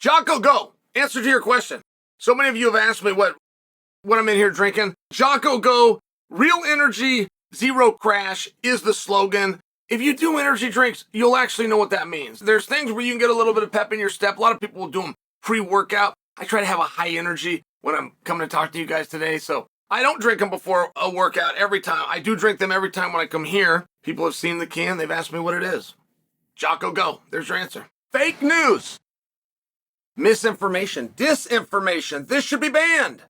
Jocko Go. Answer to your question. So many of you have asked me what I'm in here drinking. Jocko Go, real energy, zero crash is the slogan. If you do energy drinks, you'll actually know what that means. There's things where you can get a little bit of pep in your step. A lot of people will do them pre-workout. I try to have a high energy when I'm coming to talk to you guys today. So I don't drink them before a workout every time. I do drink them every time when I come here. People have seen the can. They've asked me what it is. Jocko Go. There's your answer. Fake news. Misinformation. Disinformation. This should be banned.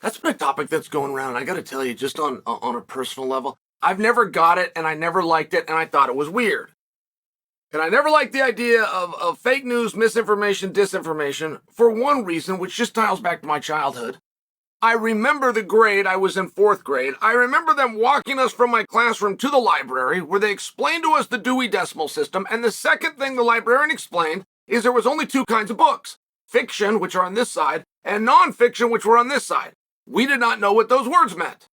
That's been a topic that's going around. I got to tell you, just on a personal level, I've never got it, and I never liked it, and I thought it was weird. And I never liked the idea of fake news, misinformation, disinformation, for one reason, which just ties back to my childhood. I remember the grade, I was in 4th grade. I remember them walking us from my classroom to the library, where they explained to us the Dewey Decimal System, and the second thing the librarian explained is there was only 2 kinds of books. Fiction, which are on this side, and nonfiction, which were on this side. We did not know what those words meant.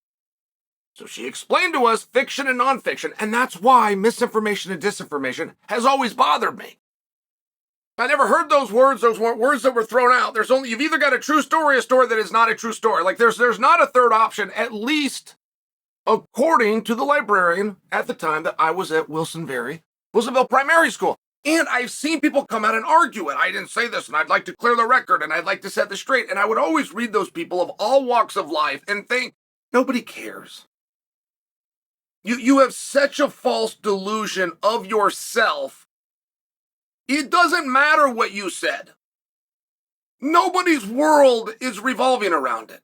So she explained to us fiction and nonfiction, and that's why misinformation and disinformation has always bothered me. I never heard those words. Those weren't words that were thrown out. You've either got a true story, a story that is not a true story. Like there's not a third option, at least according to the librarian at the time that I was at Wilsonville Primary School. And I've seen people come out and argue it. I didn't say this, and I'd like to clear the record, and I'd like to set this straight. And I would always read those people of all walks of life and think, nobody cares. You have such a false delusion of yourself. It doesn't matter what you said. Nobody's world is revolving around it.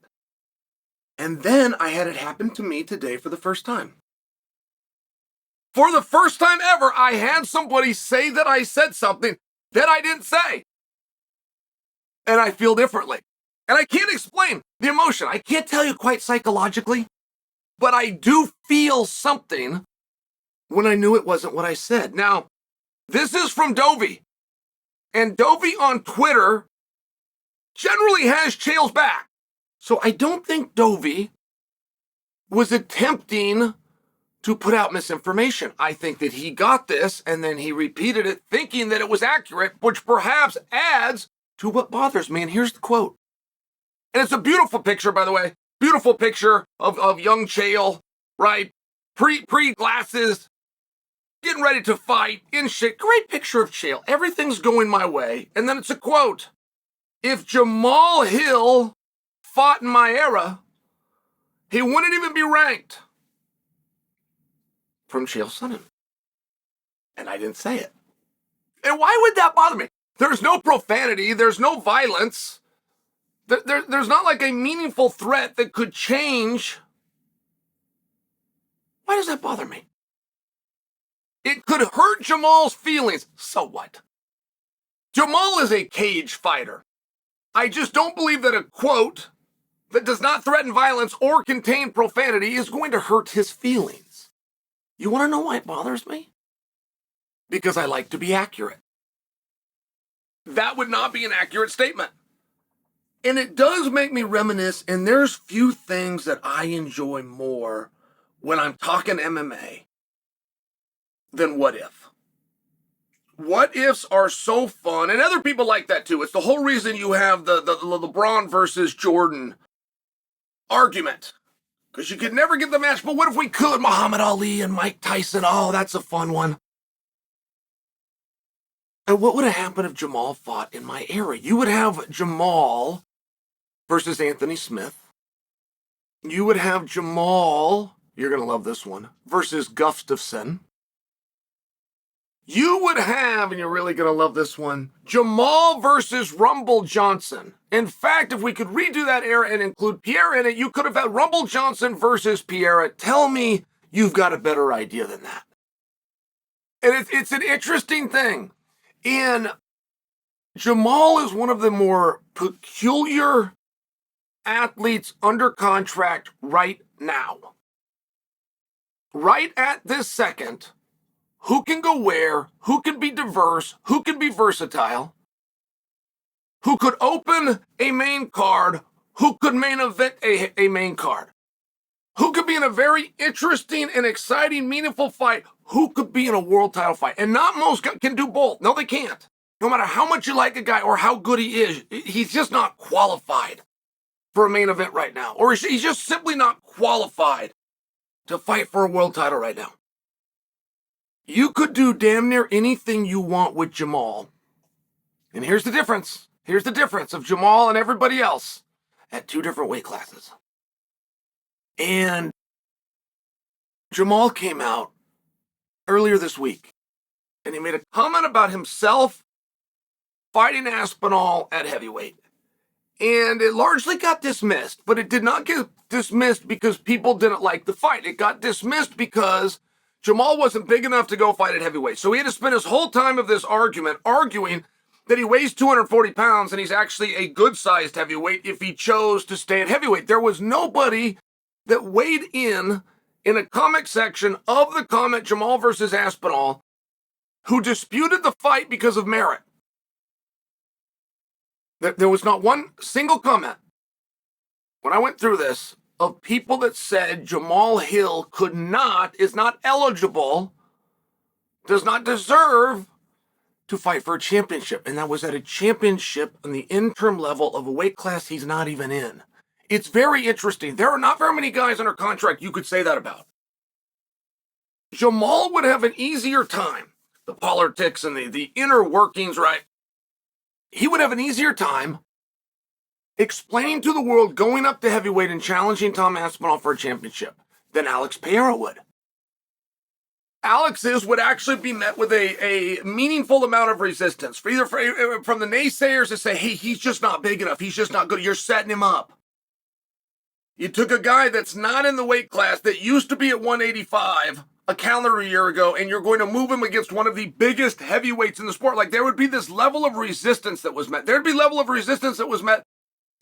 And then I had it happen to me today for the first time. For the first time ever, I had somebody say that I said something that I didn't say. And I feel differently. And I can't explain the emotion. I can't tell you quite psychologically, but I do feel something when I knew it wasn't what I said. Now, this is from Dovey. And Dovey on Twitter generally has Chael's back. So I don't think Dovey was attempting to put out misinformation. I think that he got this and then he repeated it thinking that it was accurate, which perhaps adds to what bothers me. And here's the quote. And it's a beautiful picture, by the way. Beautiful picture of young Chael, right? Pre-glasses, getting ready to fight, in shit. Great picture of Chael. Everything's going my way. And then it's a quote. If Jamahal Hill fought in my era, he wouldn't even be ranked. From Chael Sonnen. And I didn't say it. And why would that bother me? There's no profanity. There's no violence. There's not like a meaningful threat that could change. Why does that bother me? It could hurt Jamal's feelings. So what? Jamal is a cage fighter. I just don't believe that a quote that does not threaten violence or contain profanity is going to hurt his feelings. You want to know why it bothers me? Because I like to be accurate. That would not be an accurate statement. And it does make me reminisce, and there's few things that I enjoy more when I'm talking MMA than what if. What ifs are so fun, and other people like that too. It's the whole reason you have the LeBron versus Jordan argument. Because you could never get the match, but what if we could? Muhammad Ali and Mike Tyson, oh, that's a fun one. And what would have happened if Jamal fought in my era? You would have Jamal versus Anthony Smith. You would have Jamal, you're going to love this one, versus Gustafsson. You would have, and you're really going to love this one, Jamal versus Rumble Johnson. In fact, if we could redo that era and include Pierre in it, you could have had Rumble Johnson versus Pierre. Tell me you've got a better idea than that. And it's an interesting thing. And Jamal is one of the more peculiar athletes under contract right now. Right at this second, who can go where, who can be diverse, who can be versatile, who could open a main card, who could main event a main card, who could be in a very interesting and exciting, meaningful fight, who could be in a world title fight. And not most can do both. No, they can't. No matter how much you like a guy or how good he is, he's just not qualified for a main event right now. Or he's just simply not qualified to fight for a world title right now. You could do damn near anything you want with Jamahal. And here's the difference. Here's the difference of Jamahal and everybody else at 2 different weight classes. And Jamahal came out earlier this week and he made a comment about himself fighting Aspinall at heavyweight. And it largely got dismissed, but it did not get dismissed because people didn't like the fight. It got dismissed because Jamahal wasn't big enough to go fight at heavyweight. So he had to spend his whole time of this argument arguing that he weighs 240 pounds and he's actually a good-sized heavyweight if he chose to stay at heavyweight. There was nobody that weighed in a comment section of the comment Jamahal versus Aspinall who disputed the fight because of merit. There was not one single comment when I went through this of people that said Jamahal Hill is not eligible, does not deserve to fight for a championship. And that was at a championship on the interim level of a weight class he's not even in. It's very interesting. There are not very many guys under contract you could say that about. Jamahal would have an easier time, the politics and the inner workings, right? He would have an easier time explaining to the world going up to heavyweight and challenging Tom Aspinall for a championship than Alex Pereira would. Alex's would actually be met with a meaningful amount of resistance, from the naysayers that say, hey, he's just not big enough, he's just not good, you're setting him up. You took a guy that's not in the weight class that used to be at 185 a calendar year ago, and you're going to move him against one of the biggest heavyweights in the sport. Like, there would be this level of resistance that was met. There'd be level of resistance that was met.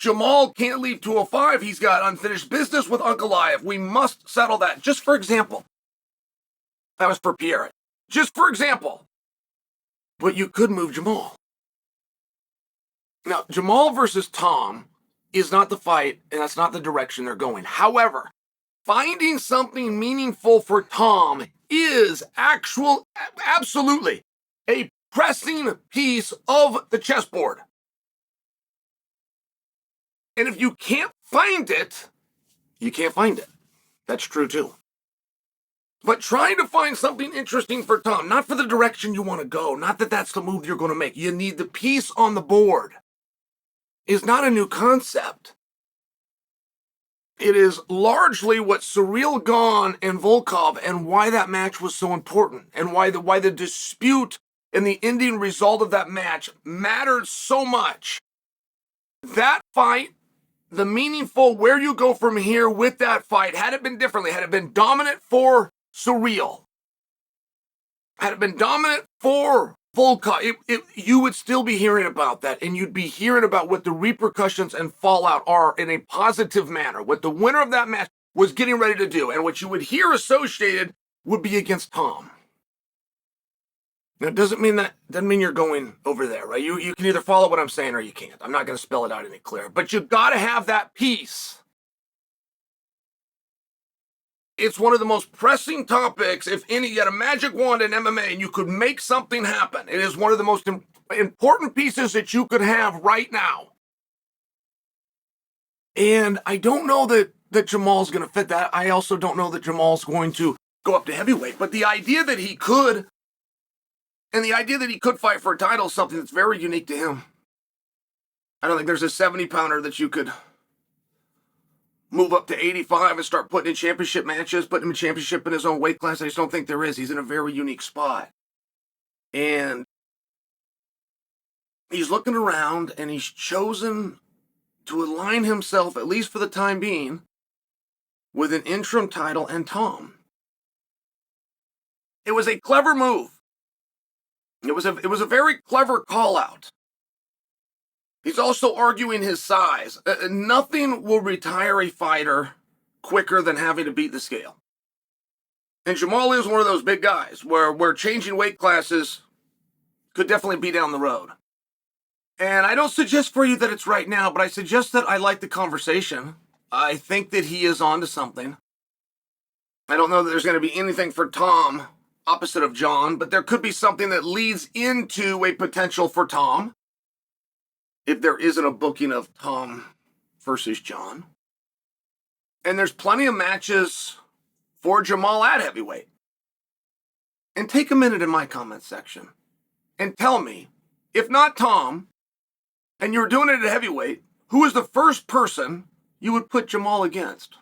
Jamahal can't leave 205. He's got unfinished business with Ankalaev. We must settle that. Just for example. That was for Pierre. Just for example. But you could move Jamahal. Now, Jamahal versus Tom is not the fight, and that's not the direction they're going. However, finding something meaningful for Tom is absolutely a pressing piece of the chessboard. And if you can't find it, you can't find it. That's true too. But trying to find something interesting for Tom, not for the direction you want to go, not that that's the move you're going to make. You need the piece on the board. Is not a new concept. It is largely what Ciryl Gane and Volkov and why that match was so important and why the dispute and the ending result of that match mattered so much. That fight, the meaningful where you go from here with that fight, had it been differently, had it been dominant for Ciryl, had it been dominant for Volkov, you would still be hearing about that, and you'd be hearing about what the repercussions and fallout are in a positive manner, what the winner of that match was getting ready to do, and what you would hear associated would be against Tom. Now, it doesn't mean you're going over there, right? You can either follow what I'm saying or you can't. I'm not going to spell it out any clearer, but you got to have that piece. It's one of the most pressing topics. If any, you had a magic wand in MMA and you could make something happen. It is one of the most important pieces that you could have right now. And I don't know that Jamal's going to fit that. I also don't know that Jamal's going to go up to heavyweight. But the idea that he could, and the idea that he could fight for a title is something that's very unique to him. I don't think there's a 70-pounder that you could move up to 85 and start putting in championship matches, putting him in championship in his own weight class. I just don't think there is. He's in a very unique spot. And he's looking around and he's chosen to align himself, at least for the time being, with an interim title and Tom. It was a clever move. It was a very clever call out. He's also arguing his size. Nothing will retire a fighter quicker than having to beat the scale. And Jamahal is one of those big guys where changing weight classes could definitely be down the road. And I don't suggest for you that it's right now, but I suggest that I like the conversation. I think that he is onto something. I don't know that there's going to be anything for Tom opposite of Jon, but there could be something that leads into a potential for Tom if there isn't a booking of Tom versus Jon. And there's plenty of matches for Jamahal at heavyweight. And take a minute in my comment section and tell me, if not Tom, and you were doing it at heavyweight, who is the first person you would put Jamahal against?